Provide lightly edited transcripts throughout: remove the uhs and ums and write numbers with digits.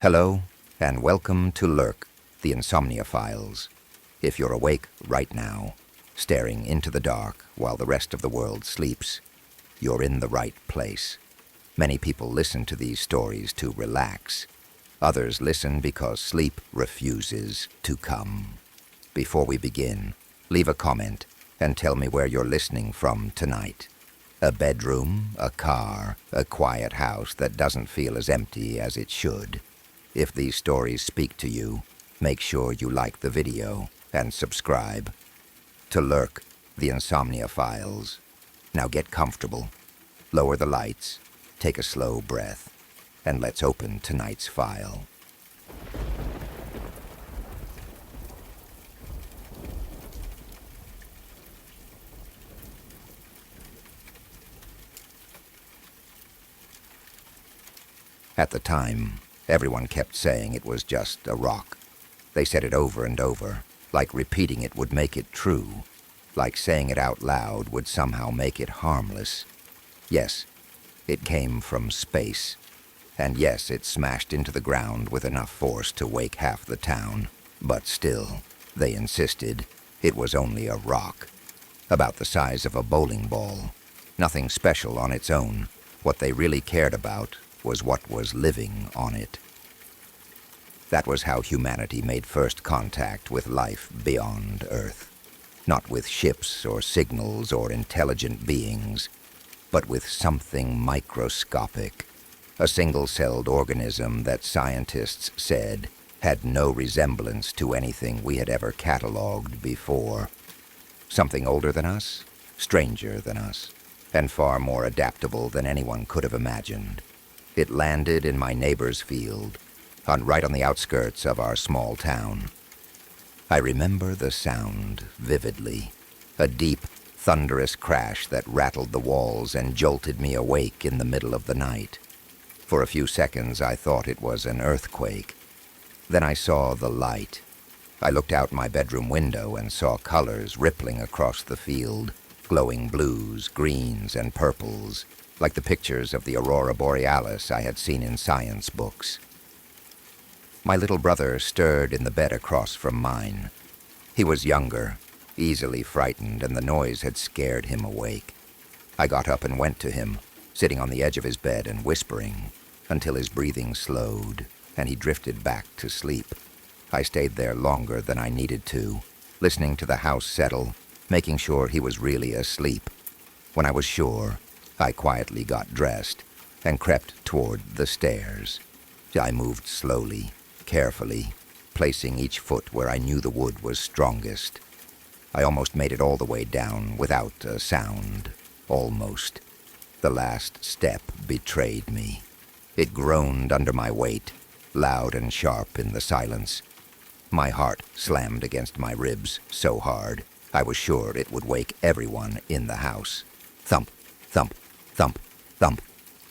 Hello, and welcome to LURK, the Insomnia Files. If you're awake right now, staring into the dark while the rest of the world sleeps, you're in the right place. Many people listen to these stories to relax. Others listen because sleep refuses to come. Before we begin, leave a comment and tell me where you're listening from tonight. A bedroom, a car, a quiet house that doesn't feel as empty as it should. If these stories speak to you, make sure you like the video and subscribe. To LURK, the Insomnia Files. Now get comfortable, lower the lights, take a slow breath, and let's open tonight's file. At the time, everyone kept saying it was just a rock. They said it over and over, like repeating it would make it true, like saying it out loud would somehow make it harmless. Yes, it came from space. And yes, it smashed into the ground with enough force to wake half the town. But still, they insisted, it was only a rock, about the size of a bowling ball. Nothing special on its own. What they really cared about was what was living on it. That was how humanity made first contact with life beyond Earth. Not with ships or signals or intelligent beings, but with something microscopic. A single-celled organism that scientists said had no resemblance to anything we had ever catalogued before. Something older than us, stranger than us, and far more adaptable than anyone could have imagined. It landed in my neighbor's field, right on the outskirts of our small town. I remember the sound vividly, a deep, thunderous crash that rattled the walls and jolted me awake in the middle of the night. For a few seconds I thought it was an earthquake. Then I saw the light. I looked out my bedroom window and saw colors rippling across the field, glowing blues, greens, and purples, like the pictures of the aurora borealis I had seen in science books. My little brother stirred in the bed across from mine. He was younger, easily frightened, and the noise had scared him awake. I got up and went to him, sitting on the edge of his bed and whispering, until his breathing slowed and he drifted back to sleep. I stayed there longer than I needed to, listening to the house settle, making sure he was really asleep. When I was sure, I quietly got dressed and crept toward the stairs. I moved slowly, carefully, placing each foot where I knew the wood was strongest. I almost made it all the way down without a sound. Almost. The last step betrayed me. It groaned under my weight, loud and sharp in the silence. My heart slammed against my ribs so hard, I was sure it would wake everyone in the house. Thump, thump, thump, thump.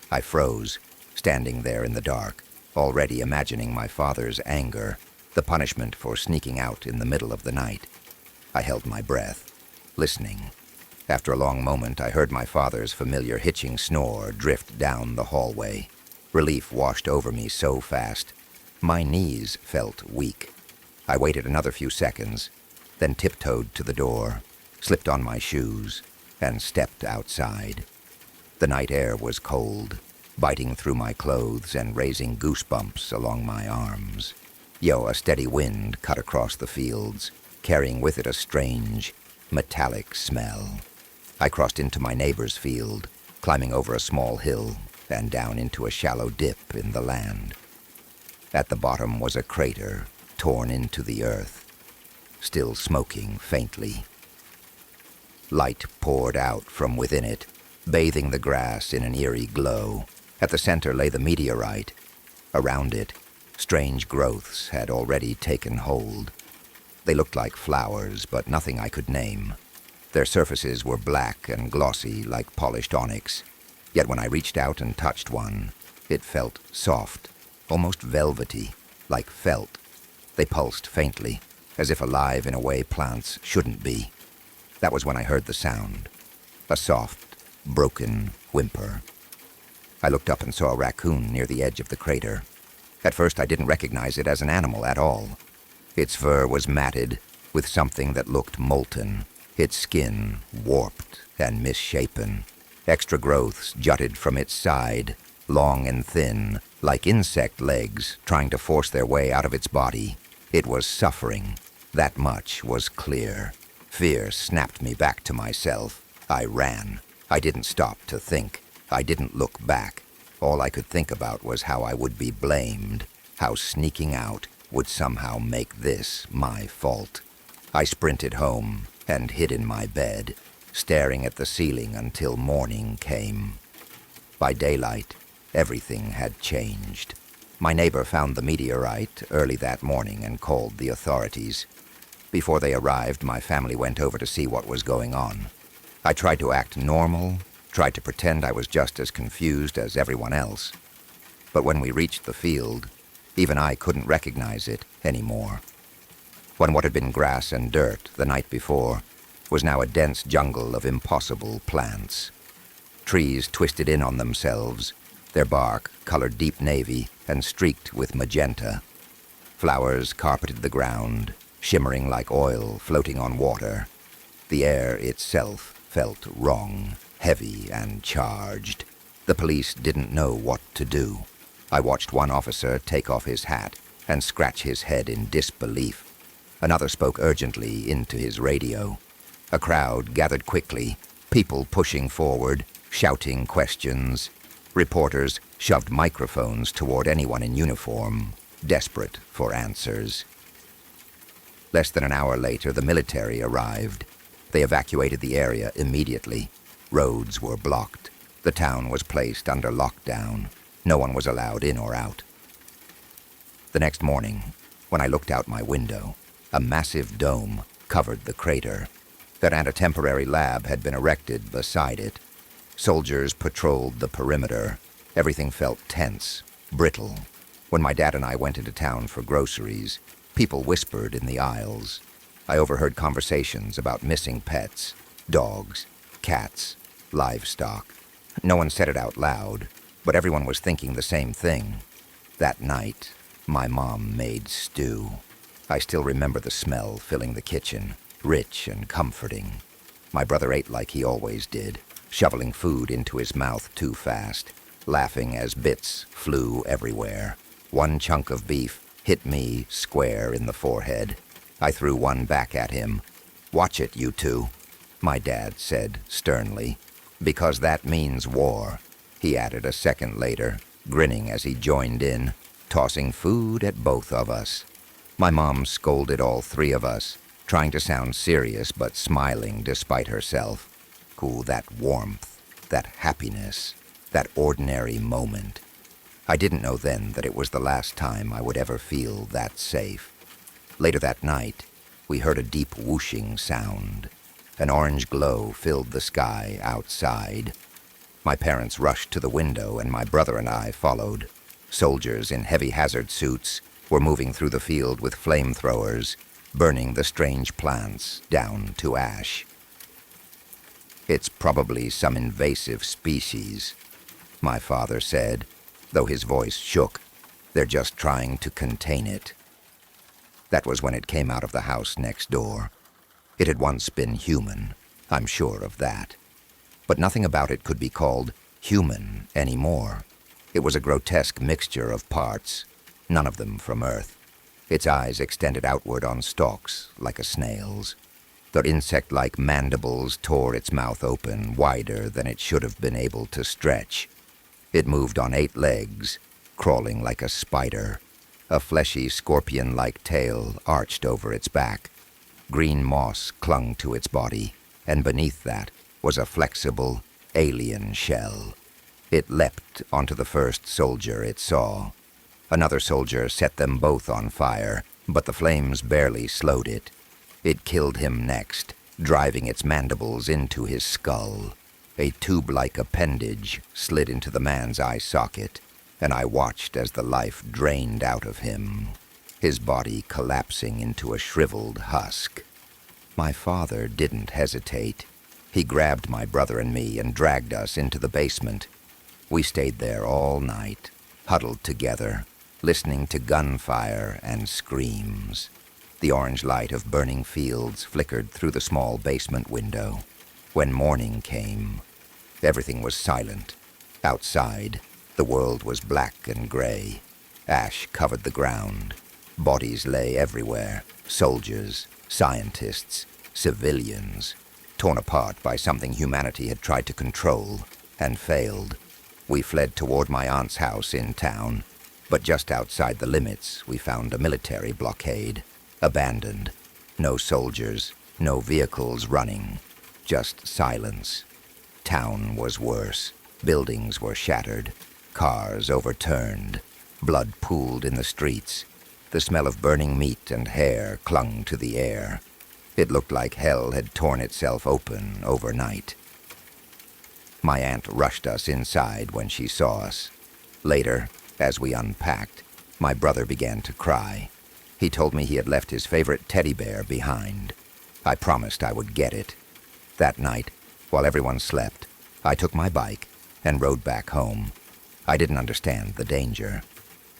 I froze, standing there in the dark, already imagining my father's anger, the punishment for sneaking out in the middle of the night. I held my breath, listening. After a long moment, I heard my father's familiar hitching snore drift down the hallway. Relief washed over me so fast. My knees felt weak. I waited another few seconds, then tiptoed to the door, slipped on my shoes, and stepped outside. The night air was cold, biting through my clothes and raising goosebumps along my arms. A steady wind cut across the fields, carrying with it a strange, metallic smell. I crossed into my neighbor's field, climbing over a small hill and down into a shallow dip in the land. At the bottom was a crater torn into the earth, still smoking faintly. Light poured out from within it, bathing the grass in an eerie glow. At the center lay the meteorite. Around it, strange growths had already taken hold. They looked like flowers, but nothing I could name. Their surfaces were black and glossy like polished onyx. Yet when I reached out and touched one, it felt soft, almost velvety, like felt. They pulsed faintly, as if alive in a way plants shouldn't be. That was when I heard the sound. A soft, broken whimper. I looked up and saw a raccoon near the edge of the crater. At first I didn't recognize it as an animal at all. Its fur was matted with something that looked molten, its skin warped and misshapen. Extra growths jutted from its side, long and thin, like insect legs trying to force their way out of its body. It was suffering. That much was clear. Fear snapped me back to myself. I ran. I didn't stop to think. I didn't look back. All I could think about was how I would be blamed, how sneaking out would somehow make this my fault. I sprinted home and hid in my bed, staring at the ceiling until morning came. By daylight, everything had changed. My neighbor found the meteorite early that morning and called the authorities. Before they arrived, my family went over to see what was going on. I tried to act normal, tried to pretend I was just as confused as everyone else. But when we reached the field, even I couldn't recognize it anymore. When what had been grass and dirt the night before was now a dense jungle of impossible plants. Trees twisted in on themselves, their bark colored deep navy and streaked with magenta. Flowers carpeted the ground, shimmering like oil floating on water. The air itself felt wrong, heavy and charged. The police didn't know what to do. I watched one officer take off his hat and scratch his head in disbelief. Another spoke urgently into his radio. A crowd gathered quickly, people pushing forward, shouting questions. Reporters shoved microphones toward anyone in uniform, desperate for answers. Less than an hour later, the military arrived. They evacuated the area immediately. Roads were blocked. The town was placed under lockdown. No one was allowed in or out. The next morning, when I looked out my window, a massive dome covered the crater. And a temporary lab had been erected beside it. Soldiers patrolled the perimeter. Everything felt tense, brittle. When my dad and I went into town for groceries, people whispered in the aisles. I overheard conversations about missing pets, dogs, cats, livestock. No one said it out loud, but everyone was thinking the same thing. That night, my mom made stew. I still remember the smell filling the kitchen, rich and comforting. My brother ate like he always did, shoveling food into his mouth too fast, laughing as bits flew everywhere. One chunk of beef hit me square in the forehead. I threw one back at him. "Watch it, you two," my dad said sternly. "Because that means war," he added a second later, grinning as he joined in, tossing food at both of us. My mom scolded all three of us, trying to sound serious but smiling despite herself. Ooh, that warmth, that happiness, that ordinary moment. I didn't know then that it was the last time I would ever feel that safe. Later that night, we heard a deep whooshing sound. An orange glow filled the sky outside. My parents rushed to the window and my brother and I followed. Soldiers in heavy hazard suits were moving through the field with flamethrowers, burning the strange plants down to ash. "It's probably some invasive species," my father said, though his voice shook. "They're just trying to contain it." That was when it came out of the house next door. It had once been human, I'm sure of that. But nothing about it could be called human anymore. It was a grotesque mixture of parts, none of them from Earth. Its eyes extended outward on stalks like a snail's. Their insect-like mandibles tore its mouth open wider than it should have been able to stretch. It moved on 8 legs, crawling like a spider. A fleshy scorpion-like tail arched over its back. Green moss clung to its body, and beneath that was a flexible, alien shell. It leapt onto the first soldier it saw. Another soldier set them both on fire, but the flames barely slowed it. It killed him next, driving its mandibles into his skull. A tube-like appendage slid into the man's eye socket, and I watched as the life drained out of him, his body collapsing into a shriveled husk. My father didn't hesitate. He grabbed my brother and me and dragged us into the basement. We stayed there all night, huddled together, listening to gunfire and screams. The orange light of burning fields flickered through the small basement window. When morning came, everything was silent. Outside, the world was black and gray. Ash covered the ground. Bodies lay everywhere. Soldiers, scientists, civilians, torn apart by something humanity had tried to control and failed. We fled toward my aunt's house in town, but just outside the limits we found a military blockade, abandoned. No soldiers, no vehicles running, just silence. Town was worse. Buildings were shattered, cars overturned, blood pooled in the streets. The smell of burning meat and hair clung to the air. It looked like hell had torn itself open overnight. My aunt rushed us inside when she saw us. Later, as we unpacked, my brother began to cry. He told me he had left his favorite teddy bear behind. I promised I would get it. That night, while everyone slept, I took my bike and rode back home. I didn't understand the danger.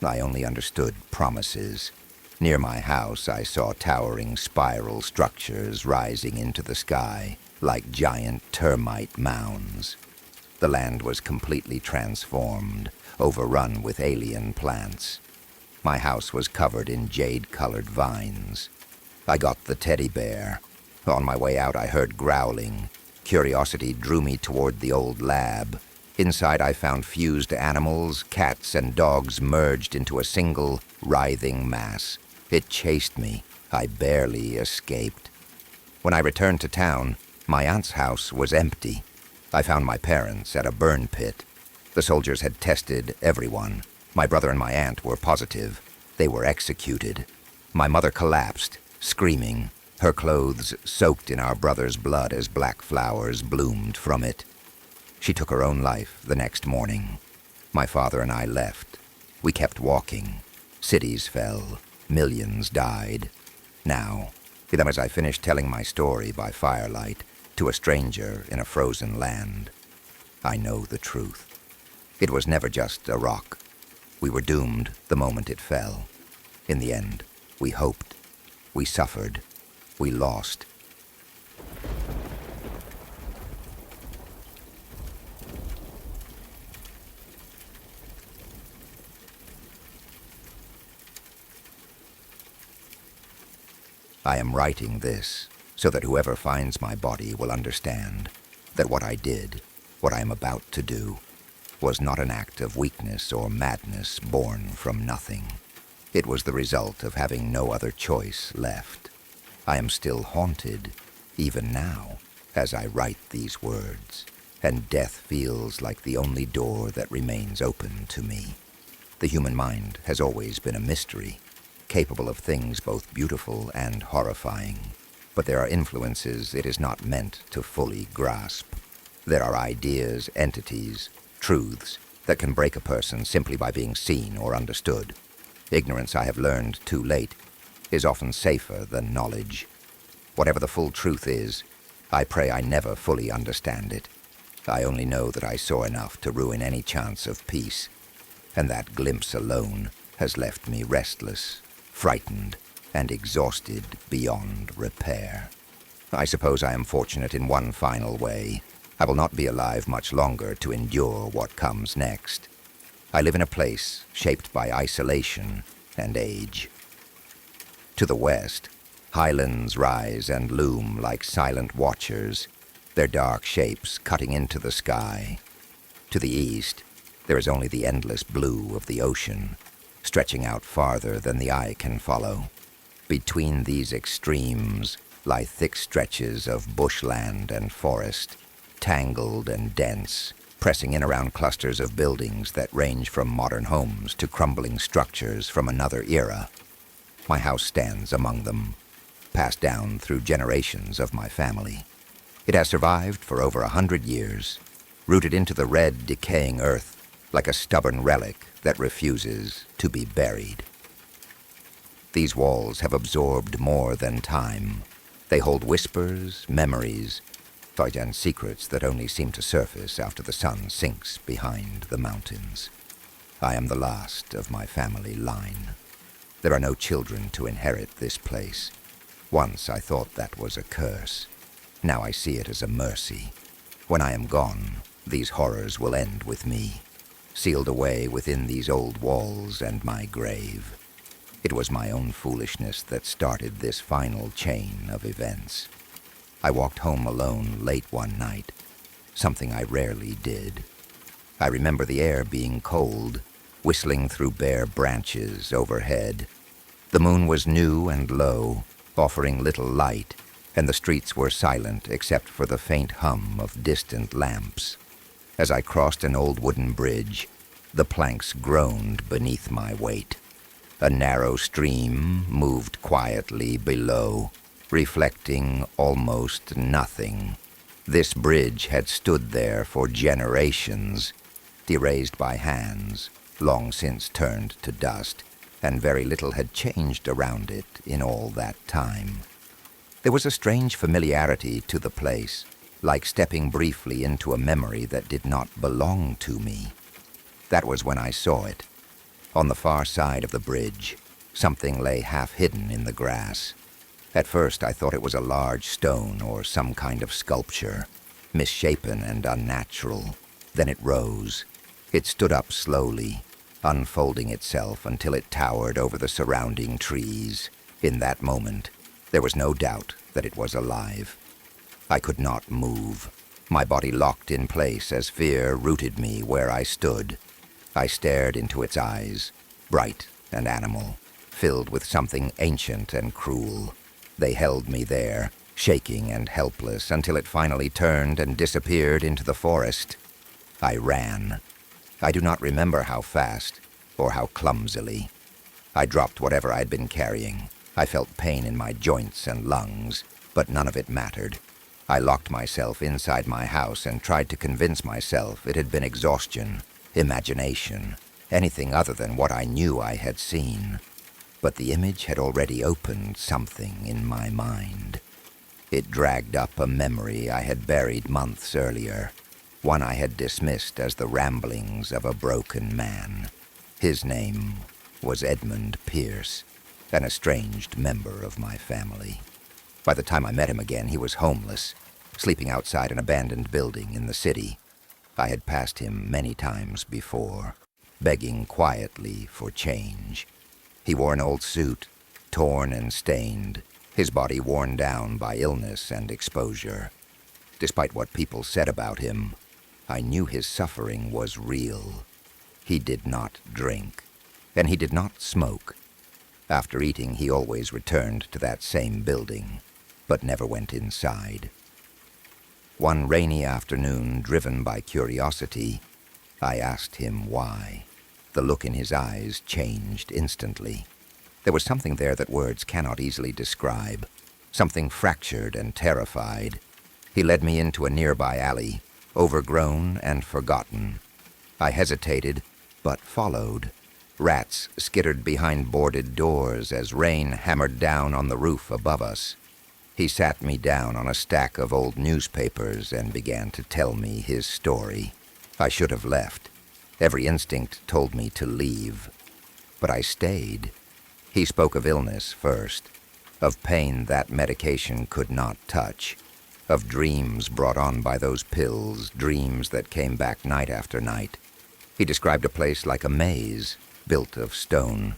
I only understood promises. Near my house, I saw towering spiral structures rising into the sky like giant termite mounds. The land was completely transformed, overrun with alien plants. My house was covered in jade-colored vines. I got the teddy bear. On my way out, I heard growling. Curiosity drew me toward the old lab. Inside, I found fused animals, cats, and dogs merged into a single, writhing mass. It chased me. I barely escaped. When I returned to town, my aunt's house was empty. I found my parents at a burn pit. The soldiers had tested everyone. My brother and my aunt were positive. They were executed. My mother collapsed, screaming, her clothes soaked in our brother's blood as black flowers bloomed from it. She took her own life the next morning. My father and I left. We kept walking. Cities fell. Millions died. Now, as I finished telling my story by firelight to a stranger in a frozen land, I know the truth. It was never just a rock. We were doomed the moment it fell. In the end, we hoped. We suffered. We lost. I am writing this so that whoever finds my body will understand that what I did, what I am about to do, was not an act of weakness or madness born from nothing. It was the result of having no other choice left. I am still haunted, even now, as I write these words, and death feels like the only door that remains open to me. The human mind has always been a mystery, capable of things both beautiful and horrifying, but there are influences it is not meant to fully grasp. There are ideas, entities, truths that can break a person simply by being seen or understood. Ignorance, I have learned too late, is often safer than knowledge. Whatever the full truth is, I pray I never fully understand it. I only know that I saw enough to ruin any chance of peace, and that glimpse alone has left me restless, frightened, and exhausted beyond repair. I suppose I am fortunate in one final way. I will not be alive much longer to endure what comes next. I live in a place shaped by isolation and age. To the west, highlands rise and loom like silent watchers, their dark shapes cutting into the sky. To the east, there is only the endless blue of the ocean, stretching out farther than the eye can follow. Between these extremes lie thick stretches of bushland and forest, tangled and dense, pressing in around clusters of buildings that range from modern homes to crumbling structures from another era. My house stands among them, passed down through generations of my family. It has survived for over 100 years, rooted into the red, decaying earth like a stubborn relic that refuses to be buried. These walls have absorbed more than time. They hold whispers, memories, and secrets that only seem to surface after the sun sinks behind the mountains. I am the last of my family line. There are no children to inherit this place. Once I thought that was a curse. Now I see it as a mercy. When I am gone, these horrors will end with me, sealed away within these old walls and my grave. It was my own foolishness that started this final chain of events. I walked home alone late one night, something I rarely did. I remember the air being cold, whistling through bare branches overhead. The moon was new and low, offering little light, and the streets were silent except for the faint hum of distant lamps. As I crossed an old wooden bridge, the planks groaned beneath my weight. A narrow stream moved quietly below, reflecting almost nothing. This bridge had stood there for generations, erased by hands, long since turned to dust, and very little had changed around it in all that time. There was a strange familiarity to the place, like stepping briefly into a memory that did not belong to me. That was when I saw it. On the far side of the bridge, something lay half hidden in the grass. At first I thought it was a large stone or some kind of sculpture, misshapen and unnatural. Then it rose. It stood up slowly, unfolding itself until it towered over the surrounding trees. In that moment, there was no doubt that it was alive. I could not move. My body locked in place as fear rooted me where I stood. I stared into its eyes, bright and animal, filled with something ancient and cruel. They held me there, shaking and helpless, until it finally turned and disappeared into the forest. I ran. I do not remember how fast or how clumsily. I dropped whatever I'd been carrying. I felt pain in my joints and lungs, but none of it mattered. I locked myself inside my house and tried to convince myself it had been exhaustion, imagination, anything other than what I knew I had seen. But the image had already opened something in my mind. It dragged up a memory I had buried months earlier, one I had dismissed as the ramblings of a broken man. His name was Edmund Pierce, an estranged member of my family. By the time I met him again, he was homeless, sleeping outside an abandoned building in the city. I had passed him many times before, begging quietly for change. He wore an old suit, torn and stained, his body worn down by illness and exposure. Despite what people said about him, I knew his suffering was real. He did not drink, and he did not smoke. After eating, he always returned to that same building, but never went inside. One rainy afternoon, driven by curiosity, I asked him why. The look in his eyes changed instantly. There was something there that words cannot easily describe, something fractured and terrified. He led me into a nearby alley, overgrown and forgotten. I hesitated, but followed. Rats skittered behind boarded doors as rain hammered down on the roof above us. He sat me down on a stack of old newspapers and began to tell me his story. I should have left. Every instinct told me to leave. But I stayed. He spoke of illness first, of pain that medication could not touch, of dreams brought on by those pills, dreams that came back night after night. He described a place like a maze, built of stone,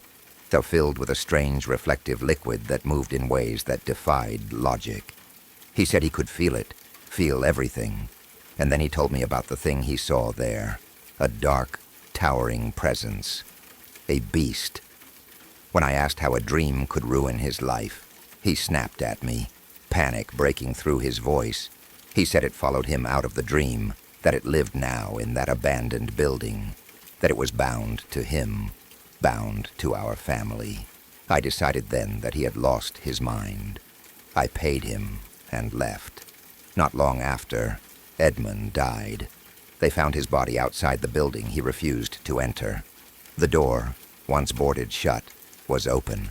though filled with a strange reflective liquid that moved in ways that defied logic. He said he could feel it, feel everything, and then he told me about the thing he saw there, a dark, towering presence, a beast. When I asked how a dream could ruin his life, he snapped at me, panic breaking through his voice. He said it followed him out of the dream, that it lived now in that abandoned building, that it was bound to him, bound to our family. I decided then that he had lost his mind. I paid him and left. Not long after, Edmund died. They found his body outside the building he refused to enter. The door, once boarded shut, was open.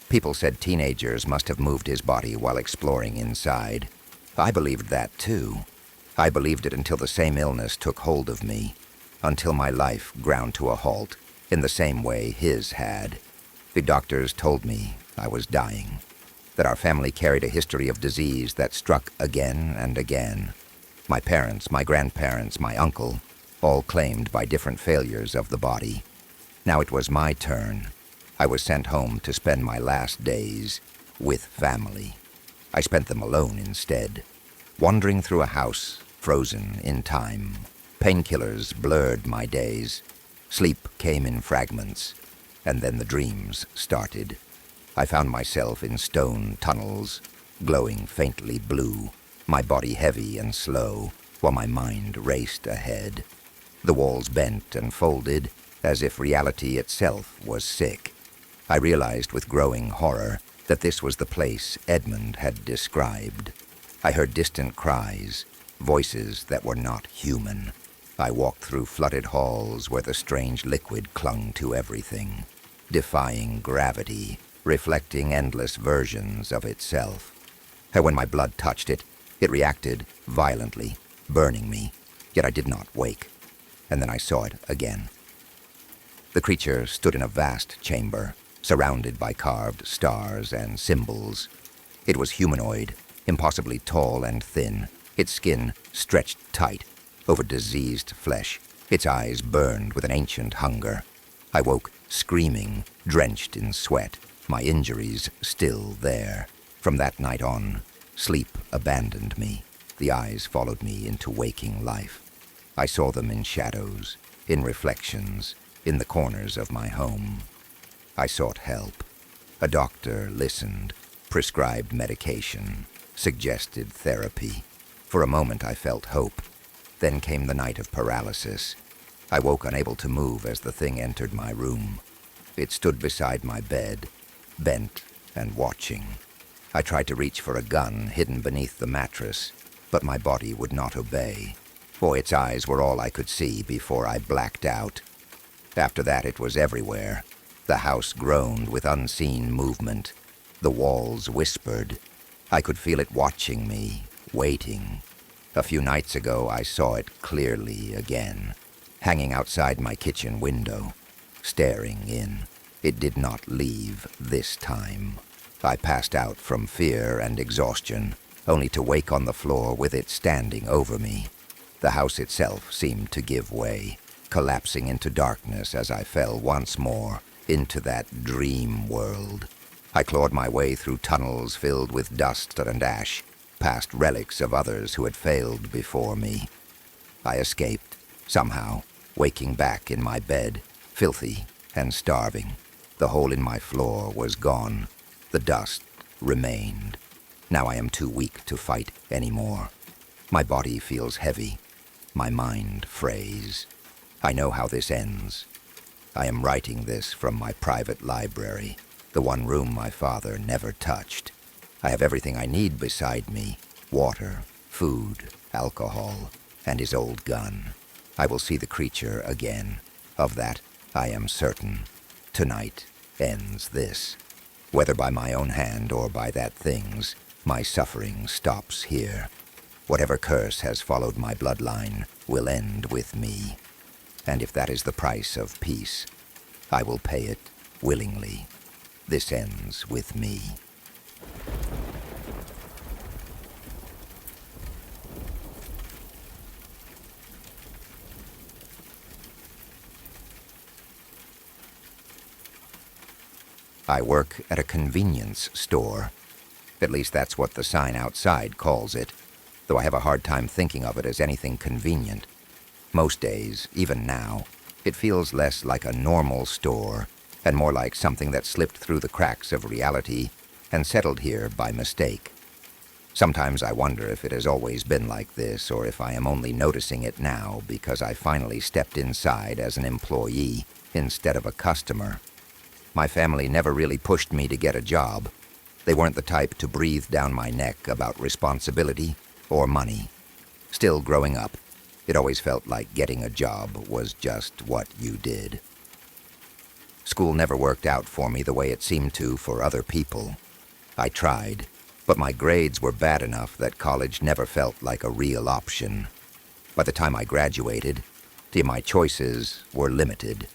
People said teenagers must have moved his body while exploring inside. I believed that too. I believed it until the same illness took hold of me, until my life ground to a halt in the same way his had. The doctors told me I was dying, that our family carried a history of disease that struck again and again. My parents, my grandparents, my uncle, all claimed by different failures of the body. Now it was my turn. I was sent home to spend my last days with family. I spent them alone instead, wandering through a house frozen in time. Painkillers blurred my days. Sleep came in fragments, and then the dreams started. I found myself in stone tunnels, glowing faintly blue, my body heavy and slow, while my mind raced ahead. The walls bent and folded, as if reality itself was sick. I realized with growing horror that this was the place Edmund had described. I heard distant cries, voices that were not human. I walked through flooded halls where the strange liquid clung to everything, defying gravity, reflecting endless versions of itself. And when my blood touched it, it reacted violently, burning me, yet I did not wake. And then I saw it again. The creature stood in a vast chamber, surrounded by carved stars and symbols. It was humanoid, impossibly tall and thin, its skin stretched tight over diseased flesh. Its eyes burned with an ancient hunger. I woke screaming, drenched in sweat, my injuries still there. From that night on, sleep abandoned me. The eyes followed me into waking life. I saw them in shadows, in reflections, in the corners of my home. I sought help. A doctor listened, prescribed medication, suggested therapy. For a moment I felt hope. Then came the night of paralysis. I woke unable to move as the thing entered my room. It stood beside my bed, bent and watching. I tried to reach for a gun hidden beneath the mattress, but my body would not obey. For its eyes were all I could see before I blacked out. After that it was everywhere. The house groaned with unseen movement. The walls whispered. I could feel it watching me, waiting. A few nights ago I saw it clearly again, hanging outside my kitchen window, staring in. It did not leave this time. I passed out from fear and exhaustion, only to wake on the floor with it standing over me. The house itself seemed to give way, collapsing into darkness as I fell once more into that dream world. I clawed my way through tunnels filled with dust and ash, past relics of others who had failed before me. I escaped, somehow, waking back in my bed, filthy and starving. The hole in my floor was gone. The dust remained. Now I am too weak to fight anymore. My body feels heavy. My mind frays. I know how this ends. I am writing this from my private library, the one room my father never touched. I have everything I need beside me: water, food, alcohol, and his old gun. I will see the creature again. Of that I am certain. Tonight ends this. Whether by my own hand or by that thing's, my suffering stops here. Whatever curse has followed my bloodline will end with me. And if that is the price of peace, I will pay it willingly. This ends with me. I work at a convenience store. At least that's what the sign outside calls it, though I have a hard time thinking of it as anything convenient. Most days, even now, it feels less like a normal store and more like something that slipped through the cracks of reality and settled here by mistake. Sometimes I wonder if it has always been like this, or if I am only noticing it now because I finally stepped inside as an employee instead of a customer. My family never really pushed me to get a job. They weren't the type to breathe down my neck about responsibility or money. Still, growing up, it always felt like getting a job was just what you did. School never worked out for me the way it seemed to for other people. I tried, but my grades were bad enough that college never felt like a real option. By the time I graduated, my choices were limited.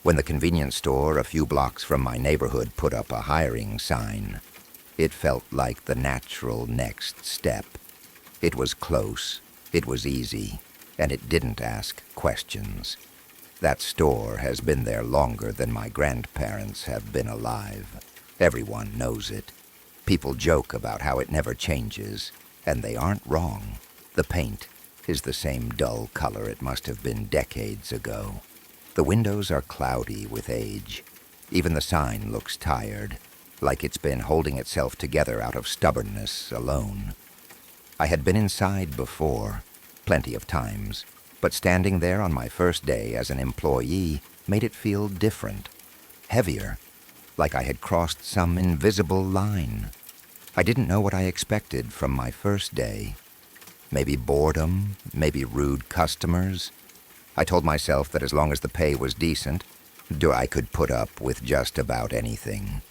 When the convenience store a few blocks from my neighborhood put up a hiring sign, it felt like the natural next step. It was close, it was easy, and it didn't ask questions. That store has been there longer than my grandparents have been alive. Everyone knows it. People joke about how it never changes, and they aren't wrong. The paint is the same dull color it must have been decades ago. The windows are cloudy with age. Even the sign looks tired, like it's been holding itself together out of stubbornness alone. I had been inside before, plenty of times, but standing there on my first day as an employee made it feel different, heavier, like I had crossed some invisible line. I didn't know what I expected from my first day. Maybe boredom, maybe rude customers. I told myself that as long as the pay was decent, I could put up with just about anything.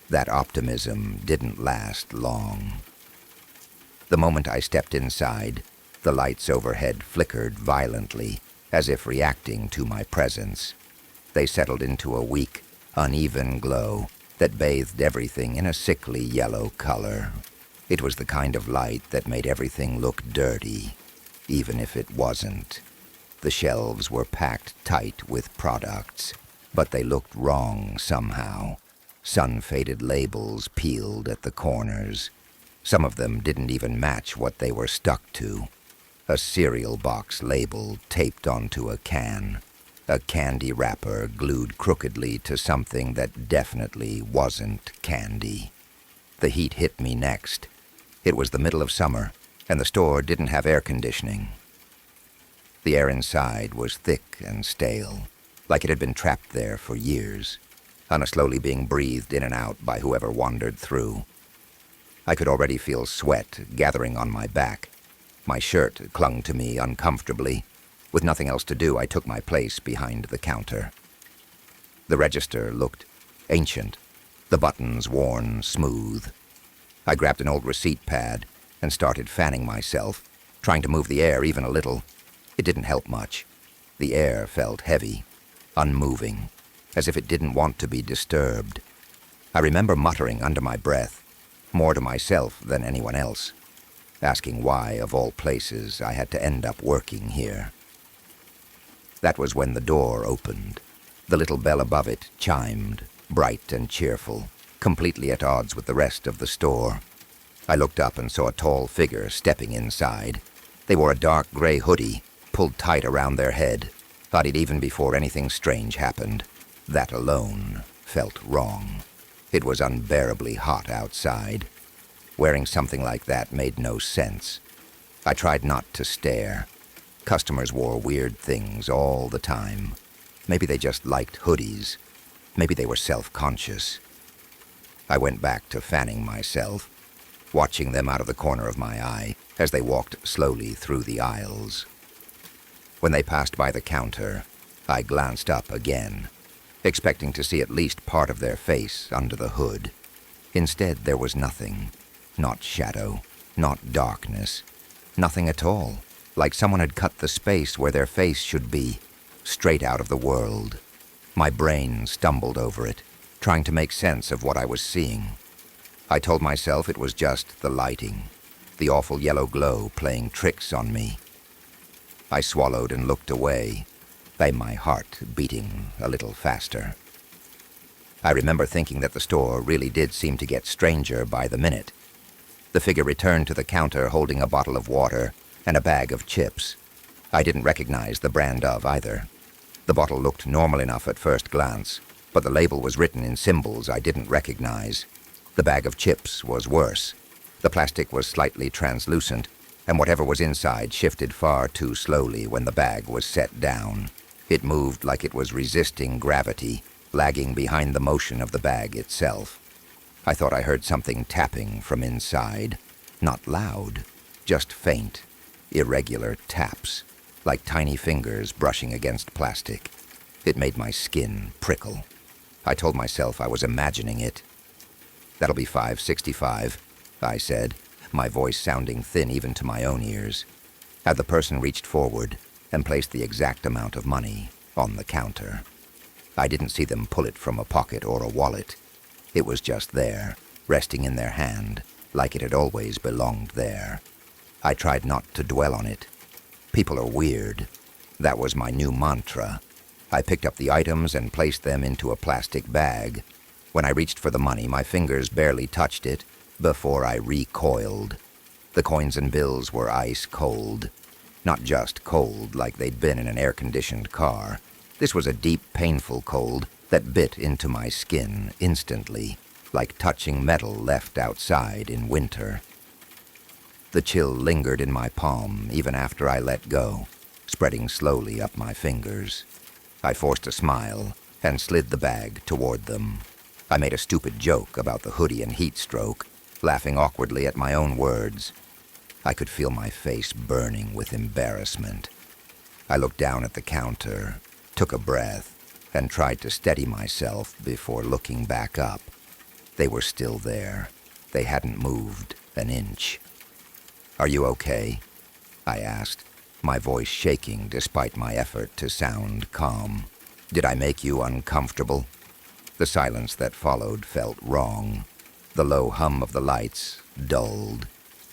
That optimism didn't last long. The moment I stepped inside, the lights overhead flickered violently, as if reacting to my presence. They settled into a weak, uneven glow that bathed everything in a sickly yellow color. It was the kind of light that made everything look dirty, even if it wasn't. The shelves were packed tight with products, but they looked wrong somehow. Sun-faded labels peeled at the corners. Some of them didn't even match what they were stuck to. A cereal box label taped onto a can. A candy wrapper glued crookedly to something that definitely wasn't candy. The heat hit me next. It was the middle of summer, and the store didn't have air conditioning. The air inside was thick and stale, like it had been trapped there for years, slowly being breathed in and out by whoever wandered through. I could already feel sweat gathering on my back. My shirt clung to me uncomfortably. With nothing else to do, I took my place behind the counter. The register looked ancient, the buttons worn smooth. I grabbed an old receipt pad and started fanning myself, trying to move the air even a little. It didn't help much. The air felt heavy, unmoving, as if it didn't want to be disturbed. I remember muttering under my breath, more to myself than anyone else, asking why, of all places, I had to end up working here. That was when the door opened. The little bell above it chimed, bright and cheerful, completely at odds with the rest of the store. I looked up and saw a tall figure stepping inside. They wore a dark gray hoodie, pulled tight around their head. Thought it even before anything strange happened. That alone felt wrong. It was unbearably hot outside. Wearing something like that made no sense. I tried not to stare. Customers wore weird things all the time. Maybe they just liked hoodies. Maybe they were self-conscious. I went back to fanning myself, watching them out of the corner of my eye as they walked slowly through the aisles. When they passed by the counter, I glanced up again, expecting to see at least part of their face under the hood. Instead, there was nothing. Not shadow, not darkness, nothing at all, like someone had cut the space where their face should be, straight out of the world. My brain stumbled over it, trying to make sense of what I was seeing. I told myself it was just the lighting, the awful yellow glow playing tricks on me. I swallowed and looked away, my heart beating a little faster. I remember thinking that the store really did seem to get stranger by the minute. The figure returned to the counter holding a bottle of water and a bag of chips. I didn't recognize the brand of either. The bottle looked normal enough at first glance, but the label was written in symbols I didn't recognize. The bag of chips was worse. The plastic was slightly translucent, and whatever was inside shifted far too slowly when the bag was set down. It moved like it was resisting gravity, lagging behind the motion of the bag itself. I thought I heard something tapping from inside. Not loud, just faint, irregular taps, like tiny fingers brushing against plastic. It made my skin prickle. I told myself I was imagining it. "That'll be $5.65, I said, my voice sounding thin even to my own ears. Had the person reached forward and placed the exact amount of money on the counter. I didn't see them pull it from a pocket or a wallet. It was just there, resting in their hand, like it had always belonged there. I tried not to dwell on it. People are weird. That was my new mantra. I picked up the items and placed them into a plastic bag. When I reached for the money, my fingers barely touched it before I recoiled. The coins and bills were ice cold. Not just cold like they'd been in an air-conditioned car. This was a deep, painful cold that bit into my skin instantly, like touching metal left outside in winter. The chill lingered in my palm even after I let go, spreading slowly up my fingers. I forced a smile and slid the bag toward them. I made a stupid joke about the hoodie and heat stroke, laughing awkwardly at my own words. I could feel my face burning with embarrassment. I looked down at the counter, took a breath, and tried to steady myself before looking back up. They were still there. They hadn't moved an inch. "Are you okay?" I asked, my voice shaking despite my effort to sound calm. "Did I make you uncomfortable?" The silence that followed felt wrong. The low hum of the lights dulled.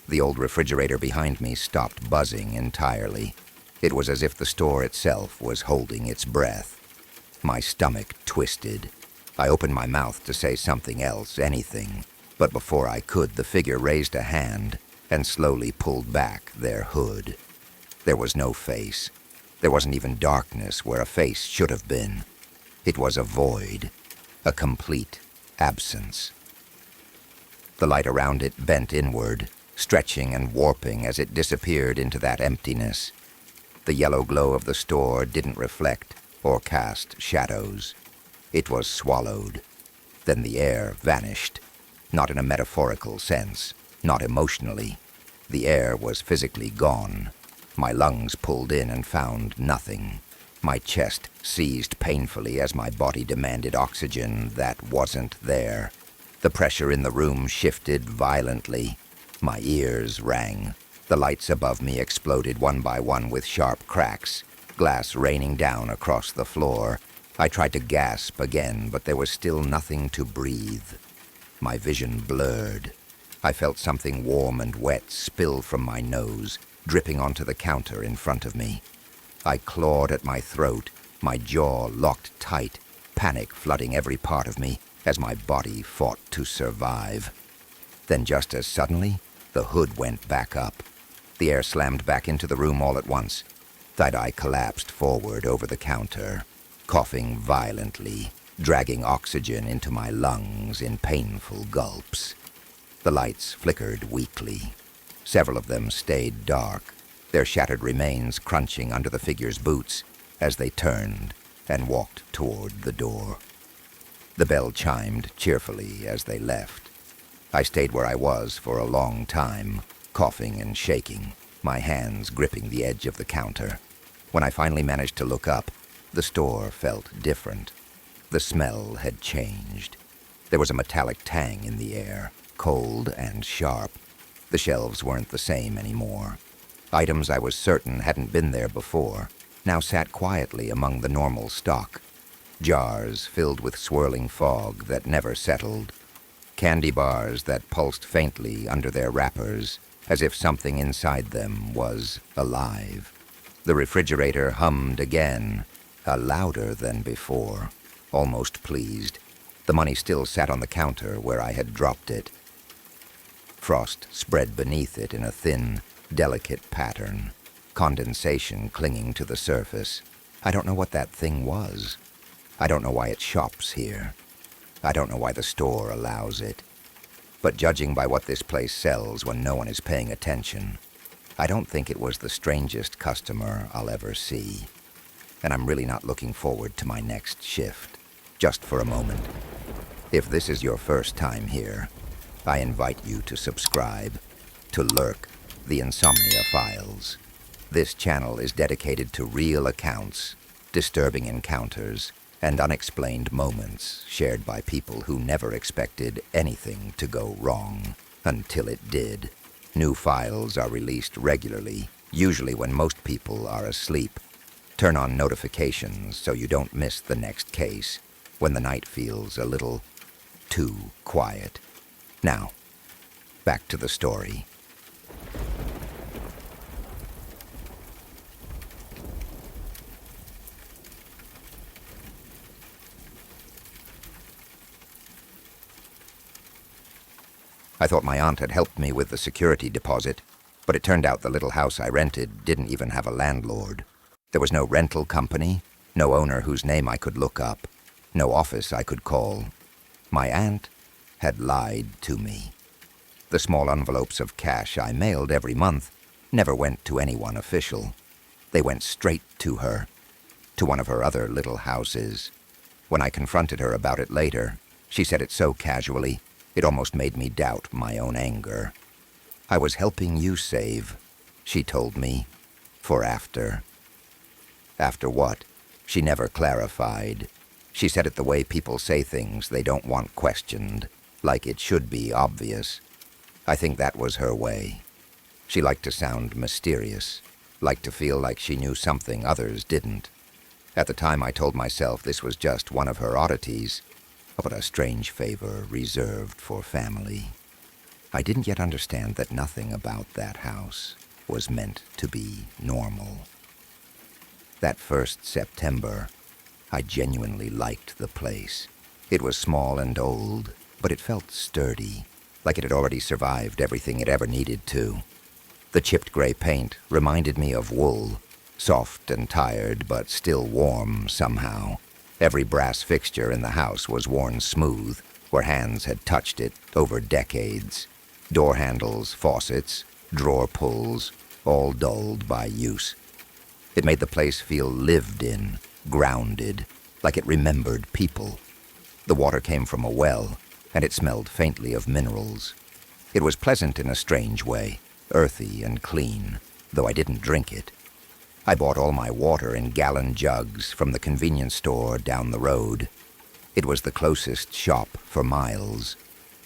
The old refrigerator behind me stopped buzzing entirely. It was as if the store itself was holding its breath. My stomach twisted. I opened my mouth to say something else, anything, but before I could, the figure raised a hand and slowly pulled back their hood. There was no face. There wasn't even darkness where a face should have been. It was a void, a complete absence. The light around it bent inward, stretching and warping as it disappeared into that emptiness. The yellow glow of the store didn't reflect or cast shadows. It was swallowed. Then the air vanished, not in a metaphorical sense, not emotionally. The air was physically gone. My lungs pulled in and found nothing. My chest seized painfully as my body demanded oxygen that wasn't there. The pressure in the room shifted violently. My ears rang. The lights above me exploded one by one with sharp cracks, glass raining down across the floor. I tried to gasp again, but there was still nothing to breathe. My vision blurred. I felt something warm and wet spill from my nose, dripping onto the counter in front of me. I clawed at my throat, my jaw locked tight, panic flooding every part of me as my body fought to survive. Then just as suddenly, the hood went back up. The air slammed back into the room all at once. I collapsed forward over the counter, coughing violently, dragging oxygen into my lungs in painful gulps. The lights flickered weakly. Several of them stayed dark, their shattered remains crunching under the figure's boots as they turned and walked toward the door. The bell chimed cheerfully as they left. I stayed where I was for a long time, coughing and shaking, my hands gripping the edge of the counter. When I finally managed to look up, the store felt different. The smell had changed. There was a metallic tang in the air, cold and sharp. The shelves weren't the same anymore. Items I was certain hadn't been there before now sat quietly among the normal stock. Jars filled with swirling fog that never settled. Candy bars that pulsed faintly under their wrappers, as if something inside them was alive. The refrigerator hummed again, louder than before, almost pleased. The money still sat on the counter where I had dropped it. Frost spread beneath it in a thin, delicate pattern, condensation clinging to the surface. I don't know what that thing was. I don't know why it shops here. I don't know why the store allows it. But judging by what this place sells when no one is paying attention, I don't think it was the strangest customer I'll ever see. And I'm really not looking forward to my next shift, just for a moment. If this is your first time here, I invite you to subscribe to LURK, the Insomnia Files. This channel is dedicated to real accounts, disturbing encounters, and unexplained moments shared by people who never expected anything to go wrong until it did. New files are released regularly, usually when most people are asleep. Turn on notifications so you don't miss the next case when the night feels a little too quiet. Now, back to the story. I thought my aunt had helped me with the security deposit, but it turned out the little house I rented didn't even have a landlord. There was no rental company, no owner whose name I could look up, no office I could call. My aunt had lied to me. The small envelopes of cash I mailed every month never went to anyone official. They went straight to her, to one of her other little houses. When I confronted her about it later, she said it so casually, it almost made me doubt my own anger. I was helping you save, she told me, for after. After what? She never clarified. She said it the way people say things they don't want questioned, like it should be obvious. I think that was her way. She liked to sound mysterious, liked to feel like she knew something others didn't. At the time I told myself this was just one of her oddities, but a strange favor reserved for family. I didn't yet understand that nothing about that house was meant to be normal. That first September, I genuinely liked the place. It was small and old, but it felt sturdy, like it had already survived everything it ever needed to. The chipped gray paint reminded me of wool, soft and tired, but still warm somehow. Every brass fixture in the house was worn smooth, where hands had touched it over decades. Door handles, faucets, drawer pulls, all dulled by use. It made the place feel lived in, grounded, like it remembered people. The water came from a well, and it smelled faintly of minerals. It was pleasant in a strange way, earthy and clean, though I didn't drink it. I bought all my water in gallon jugs from the convenience store down the road. It was the closest shop for miles,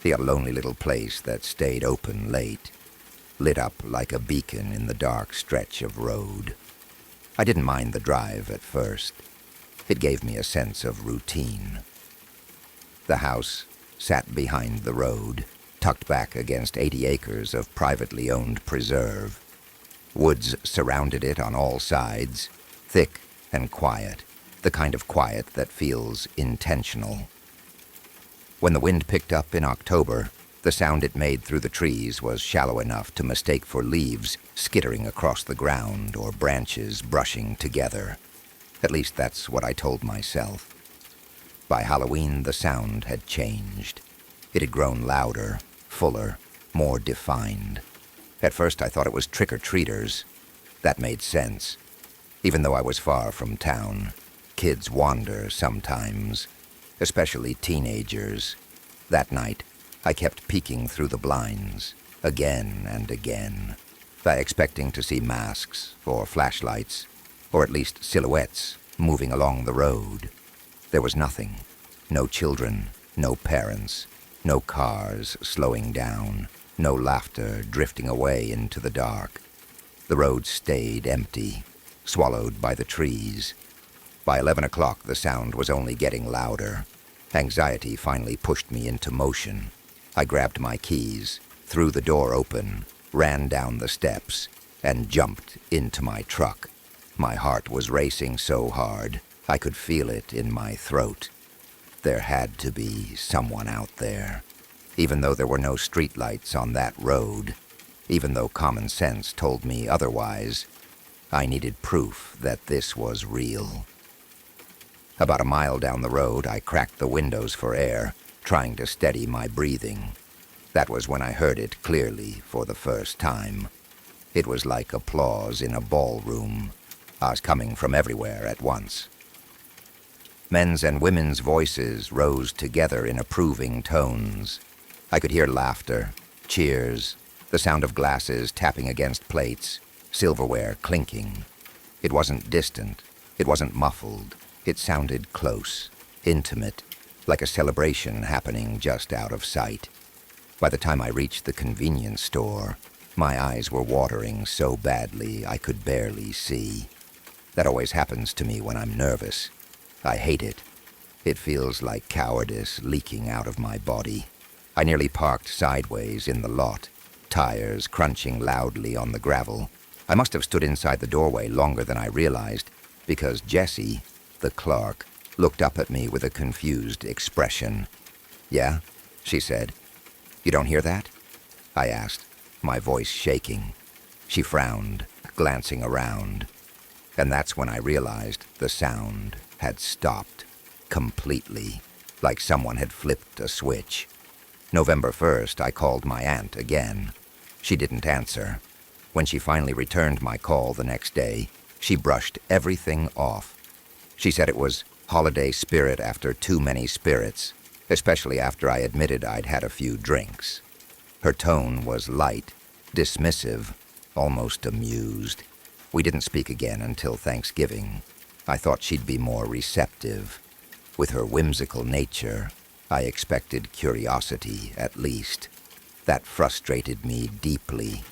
the lonely little place that stayed open late, lit up like a beacon in the dark stretch of road. I didn't mind the drive at first. It gave me a sense of routine. The house sat behind the road, tucked back against 80 acres of privately owned preserve. Woods surrounded it on all sides, thick and quiet, the kind of quiet that feels intentional. When the wind picked up in October, the sound it made through the trees was shallow enough to mistake for leaves skittering across the ground or branches brushing together. At least that's what I told myself. By Halloween, the sound had changed. It had grown louder, fuller, more defined. At first I thought it was trick-or-treaters. That made sense. Even though I was far from town, kids wander sometimes, especially teenagers. That night, I kept peeking through the blinds, again and again, expecting to see masks or flashlights, or at least silhouettes moving along the road. There was nothing. No children, no parents, no cars slowing down, no laughter drifting away into the dark. The road stayed empty, swallowed by the trees. By 11 o'clock, the sound was only getting louder. Anxiety finally pushed me into motion. I grabbed my keys, threw the door open, ran down the steps, and jumped into my truck. My heart was racing so hard, I could feel it in my throat. There had to be someone out there. Even though there were no streetlights on that road, even though common sense told me otherwise, I needed proof that this was real. About a mile down the road, I cracked the windows for air, trying to steady my breathing. That was when I heard it clearly for the first time. It was like applause in a ballroom. I was coming from everywhere at once. Men's and women's voices rose together in approving tones. I could hear laughter, cheers, the sound of glasses tapping against plates, silverware clinking. It wasn't distant. It wasn't muffled. It sounded close, intimate, like a celebration happening just out of sight. By the time I reached the convenience store, my eyes were watering so badly I could barely see. That always happens to me when I'm nervous. I hate it. It feels like cowardice leaking out of my body. I nearly parked sideways in the lot, tires crunching loudly on the gravel. I must have stood inside the doorway longer than I realized, because Jessie, the clerk, looked up at me with a confused expression. "Yeah?" she said. "You don't hear that?" I asked, my voice shaking. She frowned, glancing around. And that's when I realized the sound had stopped, completely, like someone had flipped a switch. November 1st, I called my aunt again. She didn't answer. When she finally returned my call the next day, she brushed everything off. She said it was holiday spirit after too many spirits, especially after I admitted I'd had a few drinks. Her tone was light, dismissive, almost amused. We didn't speak again until Thanksgiving. I thought she'd be more receptive. With her whimsical nature, I expected curiosity, at least. That frustrated me deeply.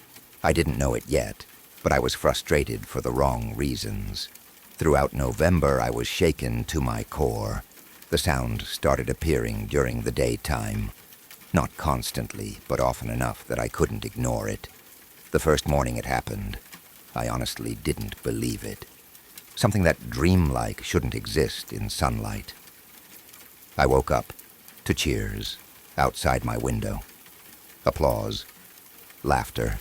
I didn't know it yet, but I was frustrated for the wrong reasons. Throughout November, I was shaken to my core. The sound started appearing during the daytime. Not constantly, but often enough that I couldn't ignore it. The first morning it happened, I honestly didn't believe it. Something that dreamlike shouldn't exist in sunlight. I woke up to cheers outside my window. Applause. Laughter.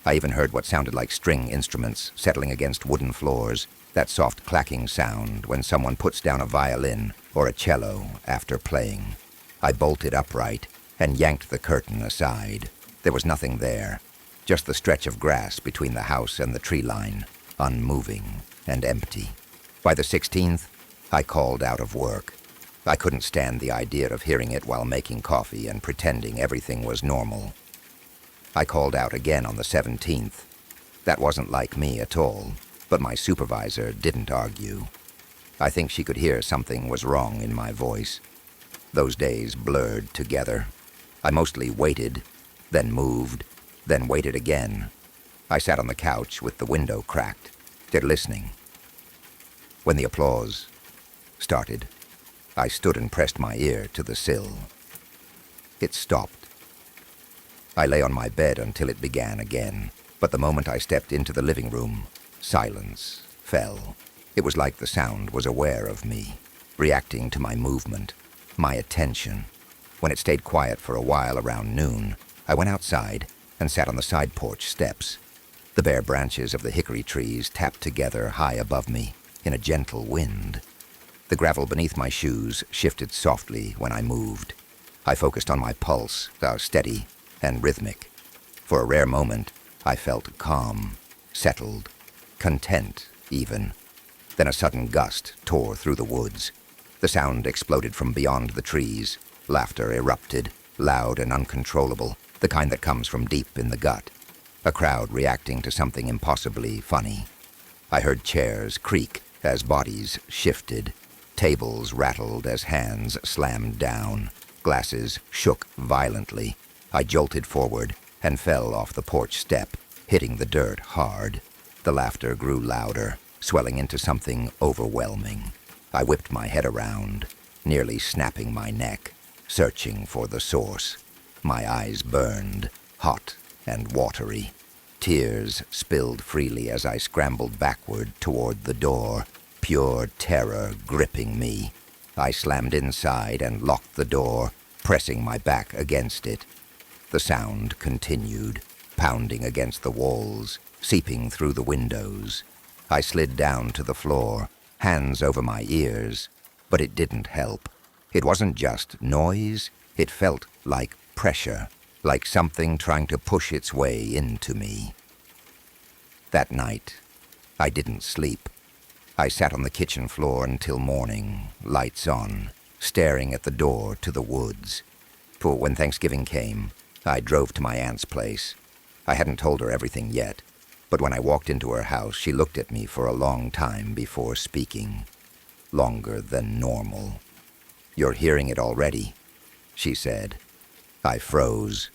I even heard what sounded like string instruments settling against wooden floors, that soft clacking sound when someone puts down a violin or a cello after playing. I bolted upright and yanked the curtain aside. There was nothing there, just the stretch of grass between the house and the tree line, unmoving and empty. By the 16th, I called out of work. I couldn't stand the idea of hearing it while making coffee and pretending everything was normal. I called out again on the 17th. That wasn't like me at all, but my supervisor didn't argue. I think she could hear something was wrong in my voice. Those days blurred together. I mostly waited, then moved, then waited again. I sat on the couch with the window cracked, listening. When the applause started, I stood and pressed my ear to the sill. It stopped. I lay on my bed until it began again, but the moment I stepped into the living room, silence fell. It was like the sound was aware of me, reacting to my movement, my attention. When it stayed quiet for a while around noon, I went outside and sat on the side porch steps. The bare branches of the hickory trees tapped together high above me in a gentle wind. The gravel beneath my shoes shifted softly when I moved. I focused on my pulse, steady and rhythmic. For a rare moment, I felt calm, settled, content even. Then a sudden gust tore through the woods. The sound exploded from beyond the trees. Laughter erupted, loud and uncontrollable, the kind that comes from deep in the gut. A crowd reacting to something impossibly funny. I heard chairs creak as bodies shifted. Tables rattled as hands slammed down. Glasses shook violently. I jolted forward and fell off the porch step, hitting the dirt hard. The laughter grew louder, swelling into something overwhelming. I whipped my head around, nearly snapping my neck, searching for the source. My eyes burned, hot and watery. Tears spilled freely as I scrambled backward toward the door, pure terror gripping me. I slammed inside and locked the door, pressing my back against it. The sound continued, pounding against the walls, seeping through the windows. I slid down to the floor, hands over my ears, but it didn't help. It wasn't just noise, it felt like pressure, like something trying to push its way into me. That night, I didn't sleep. I sat on the kitchen floor until morning, lights on, staring at the door to the woods. For when Thanksgiving came, I drove to my aunt's place. I hadn't told her everything yet, but when I walked into her house, she looked at me for a long time before speaking. Longer than normal. "You're hearing it already," she said. I froze.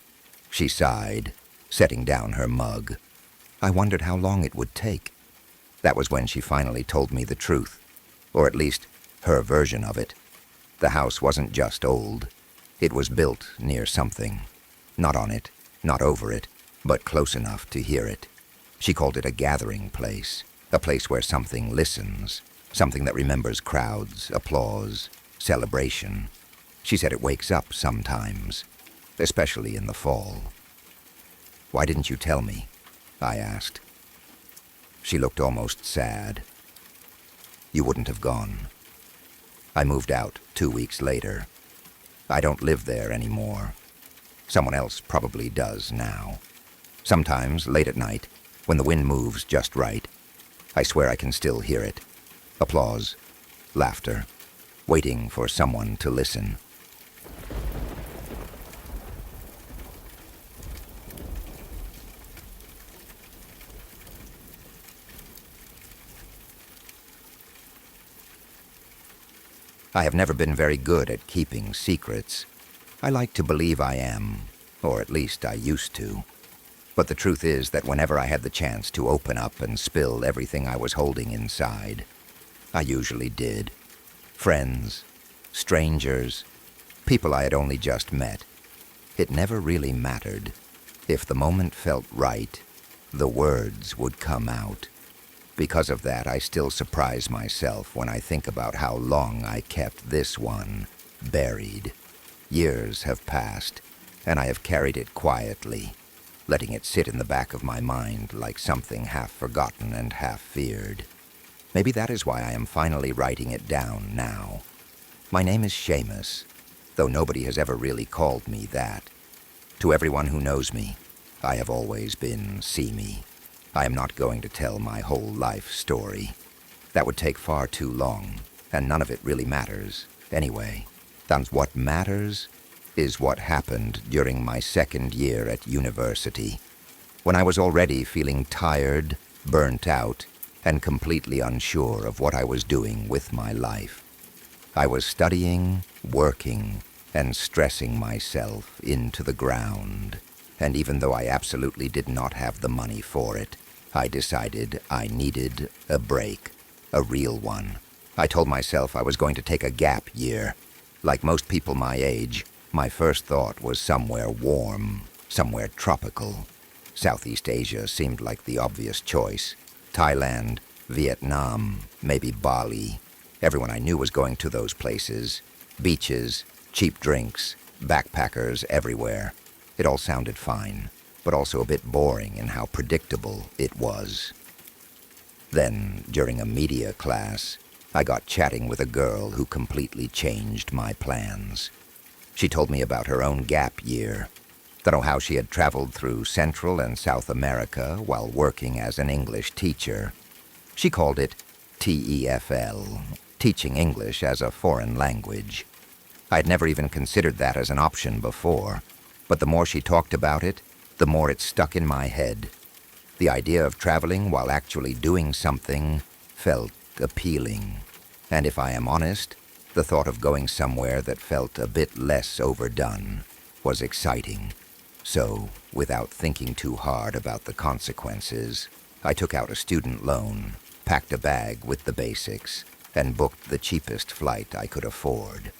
She sighed, setting down her mug. I wondered how long it would take. That was when she finally told me the truth, or at least her version of it. The house wasn't just old. It was built near something. Not on it, not over it, but close enough to hear it. She called it a gathering place, a place where something listens, something that remembers crowds, applause, celebration. She said it wakes up sometimes, especially in the fall. "Why didn't you tell me?" I asked. She looked almost sad. "You wouldn't have gone." I moved out 2 weeks later. I don't live there anymore. Someone else probably does now. Sometimes, late at night, when the wind moves just right, I swear I can still hear it. Applause, laughter, waiting for someone to listen. I have never been very good at keeping secrets. I like to believe I am, or at least I used to. But the truth is that whenever I had the chance to open up and spill everything I was holding inside, I usually did. Friends, strangers, people I had only just met. It never really mattered. If the moment felt right, the words would come out. Because of that, I still surprise myself when I think about how long I kept this one buried. Years have passed, and I have carried it quietly, letting it sit in the back of my mind like something half forgotten and half feared. Maybe that is why I am finally writing it down now. My name is Seamus, though nobody has ever really called me that. To everyone who knows me, I have always been Seamy. I am not going to tell my whole life story. That would take far too long, and none of it really matters, anyway. And what matters is what happened during my second year at university, when I was already feeling tired, burnt out, and completely unsure of what I was doing with my life. I was studying, working, and stressing myself into the ground, and even though I absolutely did not have the money for it, I decided I needed a break, a real one. I told myself I was going to take a gap year. Like most people my age, my first thought was somewhere warm, somewhere tropical. Southeast Asia seemed like the obvious choice. Thailand, Vietnam, maybe Bali. Everyone I knew was going to those places. Beaches, cheap drinks, backpackers everywhere. It all sounded fine, but also a bit boring in how predictable it was. Then, during a media class, I got chatting with a girl who completely changed my plans. She told me about her own gap year, how she had traveled through Central and South America while working as an English teacher. She called it TEFL, teaching English as a foreign language. I'd never even considered that as an option before, but the more she talked about it, the more it stuck in my head. The idea of traveling while actually doing something felt appealing. And if I am honest, the thought of going somewhere that felt a bit less overdone was exciting. So, without thinking too hard about the consequences, I took out a student loan, packed a bag with the basics, and booked the cheapest flight I could afford.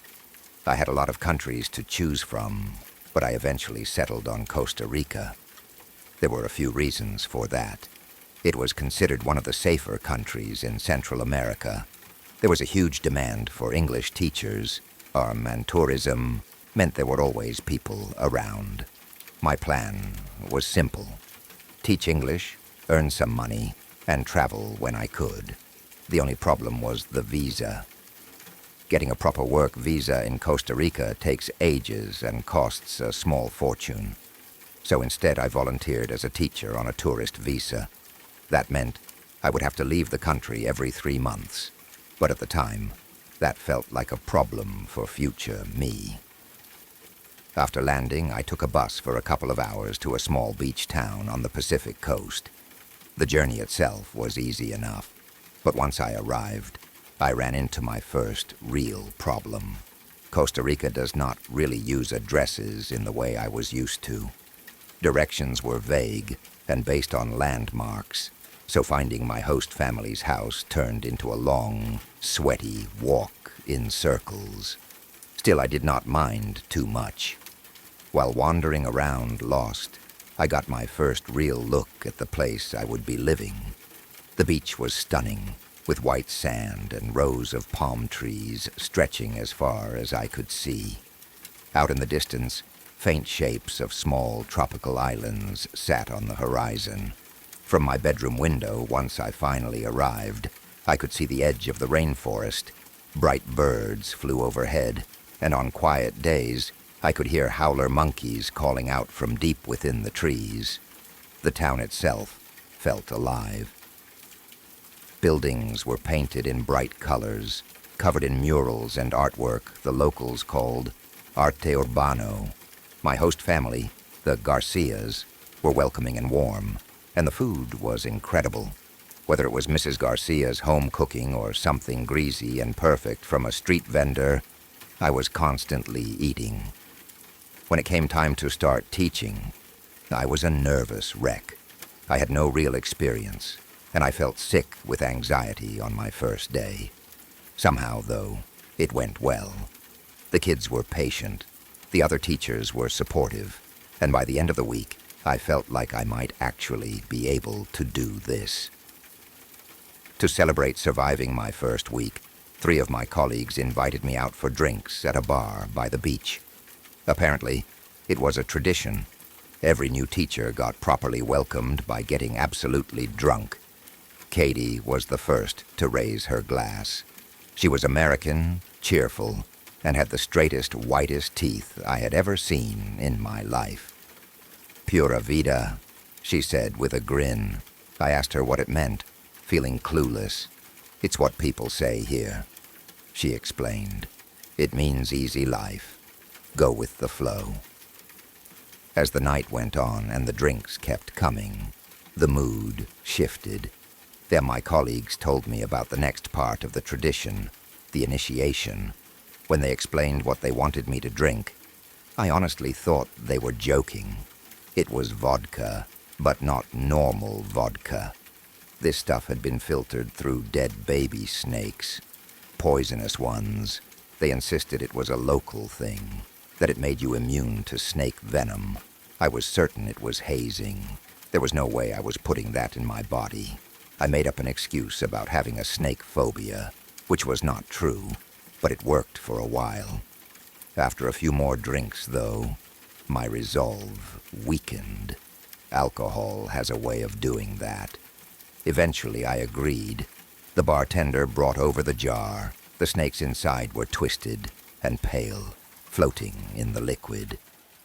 I had a lot of countries to choose from, but I eventually settled on Costa Rica. There were a few reasons for that. It was considered one of the safer countries in Central America. There was a huge demand for English teachers, and tourism meant there were always people around. My plan was simple: teach English, earn some money, and travel when I could. The only problem was the visa. Getting a proper work visa in Costa Rica takes ages and costs a small fortune. So instead I volunteered as a teacher on a tourist visa. That meant I would have to leave the country every 3 months. But at the time, that felt like a problem for future me. After landing, I took a bus for a couple of hours to a small beach town on the Pacific coast. The journey itself was easy enough, but once I arrived, I ran into my first real problem. Costa Rica does not really use addresses in the way I was used to. Directions were vague and based on landmarks, so finding my host family's house turned into a long, sweaty walk in circles. Still, I did not mind too much. While wandering around lost, I got my first real look at the place I would be living. The beach was stunning, with white sand and rows of palm trees stretching as far as I could see. Out in the distance, faint shapes of small tropical islands sat on the horizon. From my bedroom window, once I finally arrived, I could see the edge of the rainforest. Bright birds flew overhead, and on quiet days, I could hear howler monkeys calling out from deep within the trees. The town itself felt alive. Buildings were painted in bright colors, covered in murals and artwork the locals called arte urbano. My host family, the Garcias, were welcoming and warm, and the food was incredible. Whether it was Mrs. Garcia's home cooking or something greasy and perfect from a street vendor, I was constantly eating. When it came time to start teaching, I was a nervous wreck. I had no real experience, and I felt sick with anxiety on my first day. Somehow, though, it went well. The kids were patient, the other teachers were supportive, and by the end of the week, I felt like I might actually be able to do this. To celebrate surviving my first week, 3 of my colleagues invited me out for drinks at a bar by the beach. Apparently, it was a tradition. Every new teacher got properly welcomed by getting absolutely drunk. Katie was the first to raise her glass. She was American, cheerful, and had the straightest, whitest teeth I had ever seen in my life. Pura vida, she said with a grin. I asked her what it meant, feeling clueless. It's what people say here, she explained. It means easy life. Go with the flow. As the night went on and the drinks kept coming, the mood shifted. Then my colleagues told me about the next part of the tradition, the initiation. When they explained what they wanted me to drink, I honestly thought they were joking. It was vodka, but not normal vodka. This stuff had been filtered through dead baby snakes, poisonous ones. They insisted it was a local thing, that it made you immune to snake venom. I was certain it was hazing. There was no way I was putting that in my body. I made up an excuse about having a snake phobia, which was not true, but it worked for a while. After a few more drinks, though, my resolve weakened. Alcohol has a way of doing that. Eventually, I agreed. The bartender brought over the jar. The snakes inside were twisted and pale, floating in the liquid.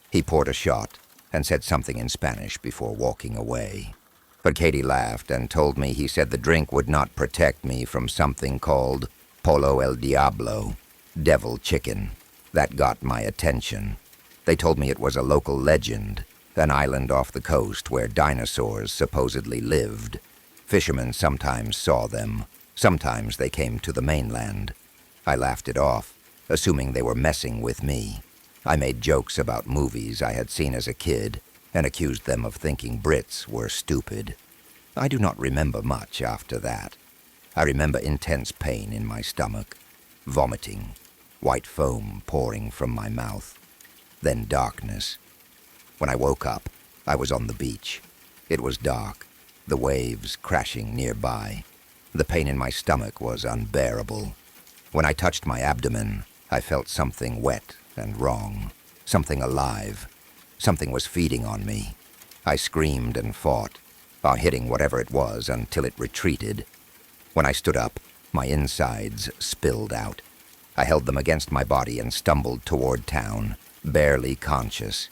He poured a shot and said something in Spanish before walking away. But Katie laughed and told me he said the drink would not protect me from something called Polo el Diablo, devil chicken. That got my attention. They told me it was a local legend, an island off the coast where dinosaurs supposedly lived. Fishermen sometimes saw them. Sometimes they came to the mainland. I laughed it off, assuming they were messing with me. I made jokes about movies I had seen as a kid and accused them of thinking Brits were stupid. I do not remember much after that. I remember intense pain in my stomach, vomiting, white foam pouring from my mouth, then darkness. When I woke up, I was on the beach. It was dark, the waves crashing nearby. The pain in my stomach was unbearable. When I touched my abdomen, I felt something wet and wrong, something alive. Something was feeding on me. I screamed and fought, hitting whatever it was until it retreated. When I stood up, my insides spilled out. I held them against my body and stumbled toward town, barely conscious.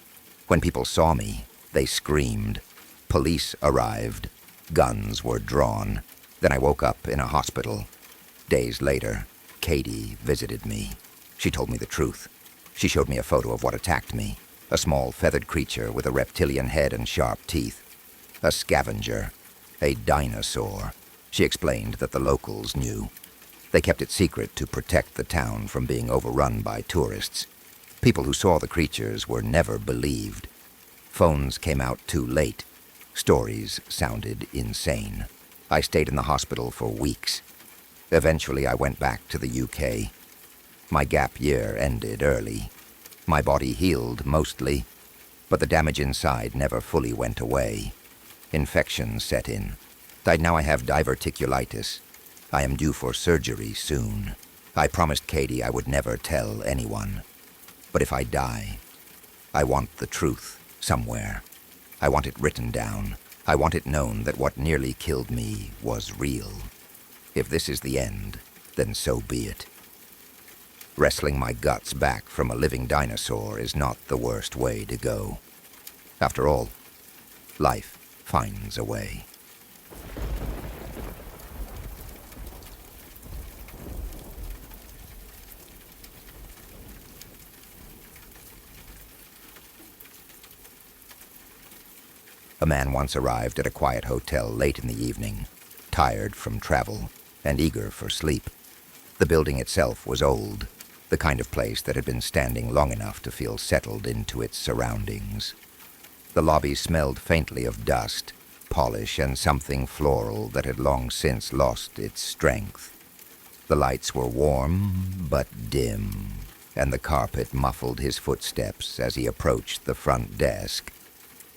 When people saw me, they screamed. Police arrived. Guns were drawn. Then I woke up in a hospital. Days later, Katie visited me. She told me the truth. She showed me a photo of what attacked me. A small feathered creature with a reptilian head and sharp teeth. A scavenger. A dinosaur. She explained that the locals knew. They kept it secret to protect the town from being overrun by tourists. People who saw the creatures were never believed. Phones came out too late. Stories sounded insane. I stayed in the hospital for weeks. Eventually, I went back to the UK. My gap year ended early. My body healed mostly, but the damage inside never fully went away. Infections set in. Now I have diverticulitis. I am due for surgery soon. I promised Katie I would never tell anyone. But if I die, I want the truth somewhere. I want it written down. I want it known that what nearly killed me was real. If this is the end, then so be it. Wrestling my guts back from a living dinosaur is not the worst way to go. After all, life finds a way. A man once arrived at a quiet hotel late in the evening, tired from travel and eager for sleep. The building itself was old, the kind of place that had been standing long enough to feel settled into its surroundings. The lobby smelled faintly of dust, polish, and something floral that had long since lost its strength. The lights were warm but dim, and the carpet muffled his footsteps as he approached the front desk.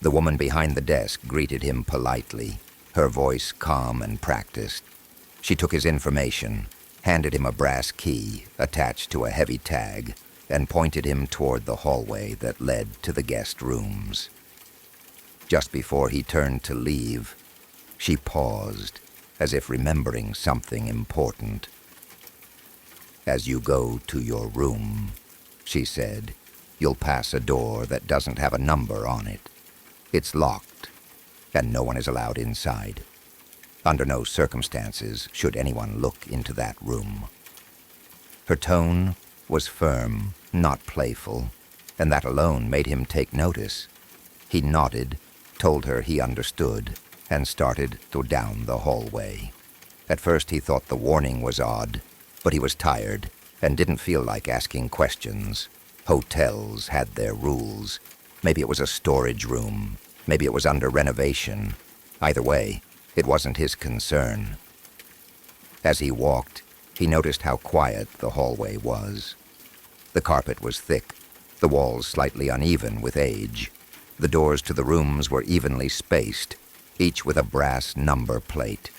The woman behind the desk greeted him politely, her voice calm and practiced. She took his information, handed him a brass key attached to a heavy tag, and pointed him toward the hallway that led to the guest rooms. Just before he turned to leave, she paused, as if remembering something important. "As you go to your room," she said, "you'll pass a door that doesn't have a number on it. It's locked, and no one is allowed inside. Under no circumstances should anyone look into that room." Her tone was firm, not playful, and that alone made him take notice. He nodded, told her he understood, and started to down the hallway. At first he thought the warning was odd, but he was tired and didn't feel like asking questions. Hotels had their rules. Maybe it was a storage room. Maybe it was under renovation. Either way, it wasn't his concern. As he walked, he noticed how quiet the hallway was. The carpet was thick, the walls slightly uneven with age. The doors to the rooms were evenly spaced, each with a brass number plate.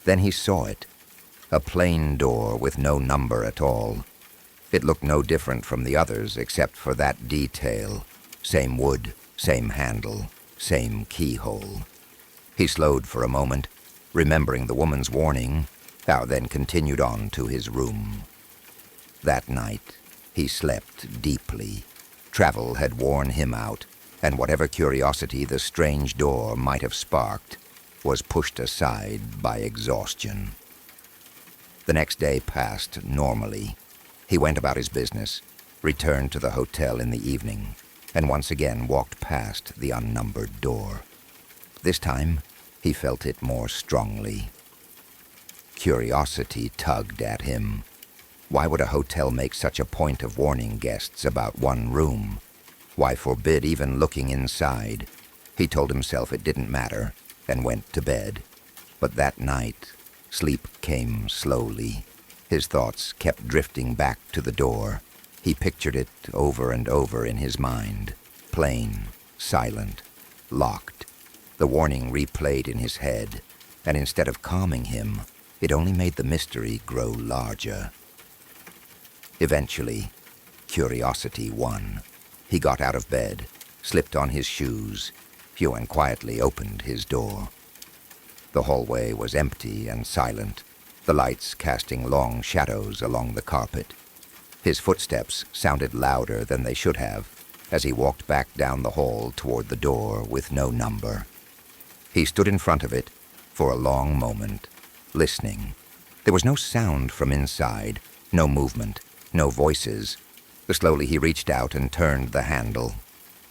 Then he saw it, a plain door with no number at all. It looked no different from the others except for that detail. Same wood, same handle, same keyhole. He slowed for a moment, remembering the woman's warning, then continued on to his room. That night, he slept deeply. Travel had worn him out, and whatever curiosity the strange door might have sparked was pushed aside by exhaustion. The next day passed normally. He went about his business, returned to the hotel in the evening, and once again walked past the unnumbered door. This time, he felt it more strongly. Curiosity tugged at him. Why would a hotel make such a point of warning guests about one room? Why forbid even looking inside? He told himself it didn't matter, and went to bed. But that night, sleep came slowly. His thoughts kept drifting back to the door. He pictured it over and over in his mind. Plain, silent, locked. The warning replayed in his head, and instead of calming him, it only made the mystery grow larger. Eventually, curiosity won. He got out of bed, slipped on his shoes, and quietly opened his door. The hallway was empty and silent, the lights casting long shadows along the carpet. His footsteps sounded louder than they should have as he walked back down the hall toward the door with no number. He stood in front of it for a long moment, listening. There was no sound from inside, no movement, no voices. Slowly he reached out and turned the handle.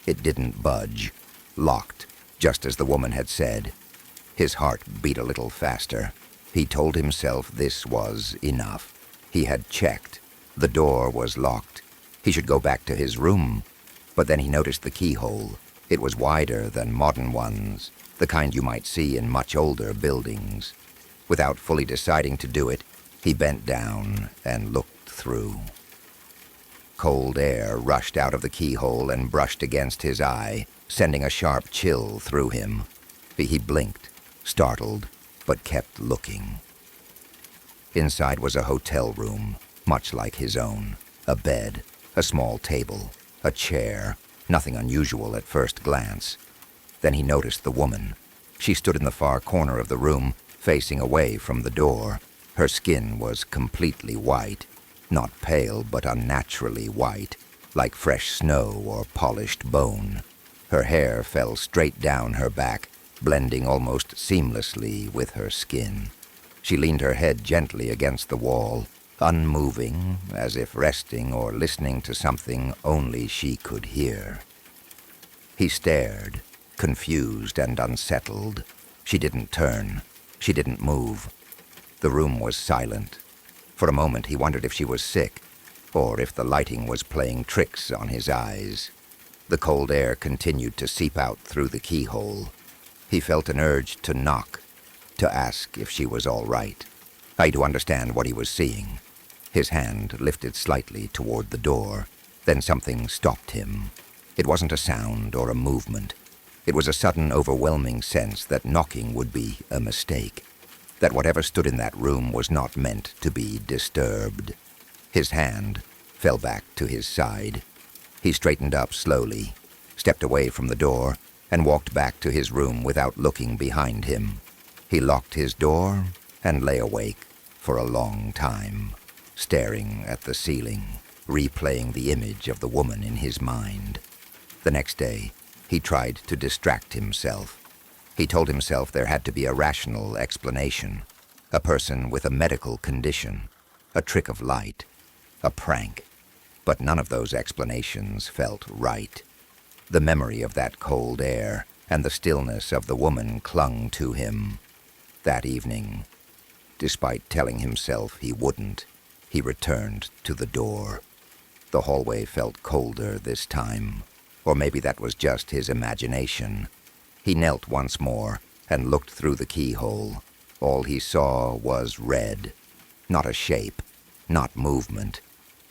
It didn't budge, locked, just as the woman had said. His heart beat a little faster. He told himself this was enough. He had checked. The door was locked. He should go back to his room. But then he noticed the keyhole. It was wider than modern ones, the kind you might see in much older buildings. Without fully deciding to do it, he bent down and looked through. Cold air rushed out of the keyhole and brushed against his eye, sending a sharp chill through him. He blinked, startled, but kept looking. Inside was a hotel room, much like his own. A bed, a small table, a chair, nothing unusual at first glance. Then he noticed the woman. She stood in the far corner of the room, facing away from the door. Her skin was completely white, not pale but unnaturally white, like fresh snow or polished bone. Her hair fell straight down her back, blending almost seamlessly with her skin. She leaned her head gently against the wall, unmoving, as if resting or listening to something only she could hear. He stared, confused and unsettled. She didn't turn. She didn't move. The room was silent. For a moment he wondered if she was sick, or if the lighting was playing tricks on his eyes. The cold air continued to seep out through the keyhole. He felt an urge to knock, to ask if she was all right, to understand what he was seeing. His hand lifted slightly toward the door. Then something stopped him. It wasn't a sound or a movement. It was a sudden, overwhelming sense that knocking would be a mistake, that whatever stood in that room was not meant to be disturbed. His hand fell back to his side. He straightened up slowly, stepped away from the door, and walked back to his room without looking behind him. He locked his door and lay awake for a long time, staring at the ceiling, replaying the image of the woman in his mind. The next day, he tried to distract himself. He told himself there had to be a rational explanation, a person with a medical condition, a trick of light, a prank. But none of those explanations felt right. The memory of that cold air and the stillness of the woman clung to him. That evening, despite telling himself he wouldn't, he returned to the door. The hallway felt colder this time, or maybe that was just his imagination. He knelt once more and looked through the keyhole. All he saw was red. Not a shape, not movement,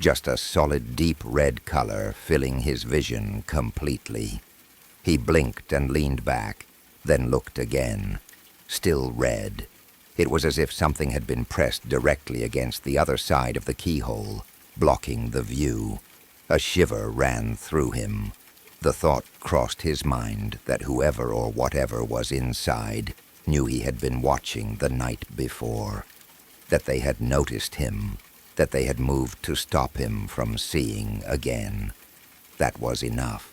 just a solid deep red color filling his vision completely. He blinked and leaned back, then looked again. Still red. It was as if something had been pressed directly against the other side of the keyhole, blocking the view. A shiver ran through him. The thought crossed his mind that whoever or whatever was inside knew he had been watching the night before, that they had noticed him, that they had moved to stop him from seeing again. That was enough.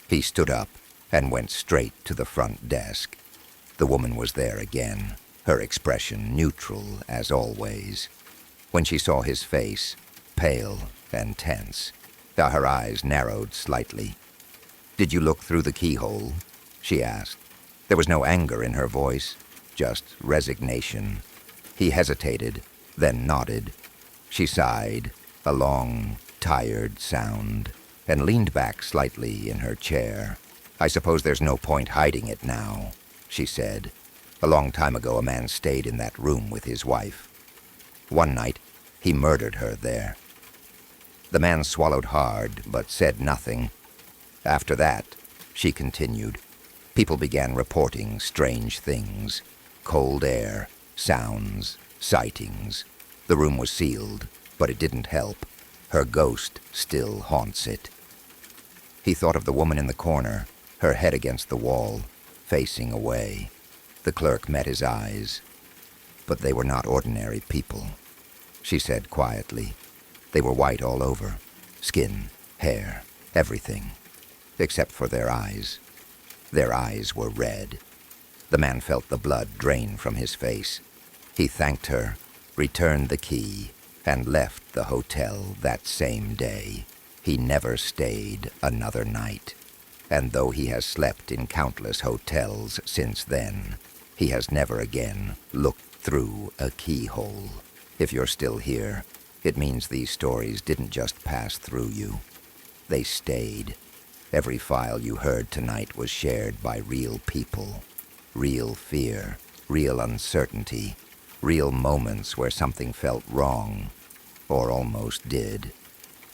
He stood up and went straight to the front desk. The woman was there again, her expression neutral as always. When she saw his face, pale and tense, her eyes narrowed slightly. "Did you look through the keyhole?" she asked. There was no anger in her voice, just resignation. He hesitated, then nodded. She sighed, a long, tired sound, and leaned back slightly in her chair. "I suppose there's no point hiding it now," she said. "A long time ago, a man stayed in that room with his wife. One night, he murdered her there." The man swallowed hard, but said nothing. "After that," she continued, "people began reporting strange things. Cold air, sounds, sightings. The room was sealed, but it didn't help. Her ghost still haunts it." He thought of the woman in the corner, her head against the wall, facing away. The clerk met his eyes. "But they were not ordinary people," she said quietly. "They were white all over, skin, hair, everything, except for their eyes. Their eyes were red." The man felt the blood drain from his face. He thanked her, returned the key, and left the hotel that same day. He never stayed another night. And though he has slept in countless hotels since then, he has never again looked through a keyhole. If you're still here, it means these stories didn't just pass through you. They stayed. Every file you heard tonight was shared by real people. Real fear, real uncertainty, real moments where something felt wrong, or almost did.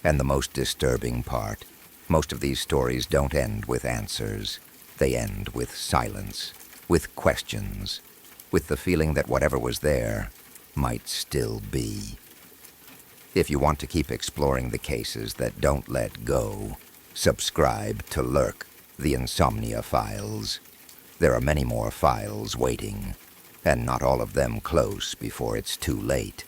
And the most disturbing part, most of these stories don't end with answers. They end with silence, with questions, with the feeling that whatever was there might still be. If you want to keep exploring the cases that don't let go, subscribe to LURK, the Insomnia Files. There are many more files waiting, and not all of them close before it's too late.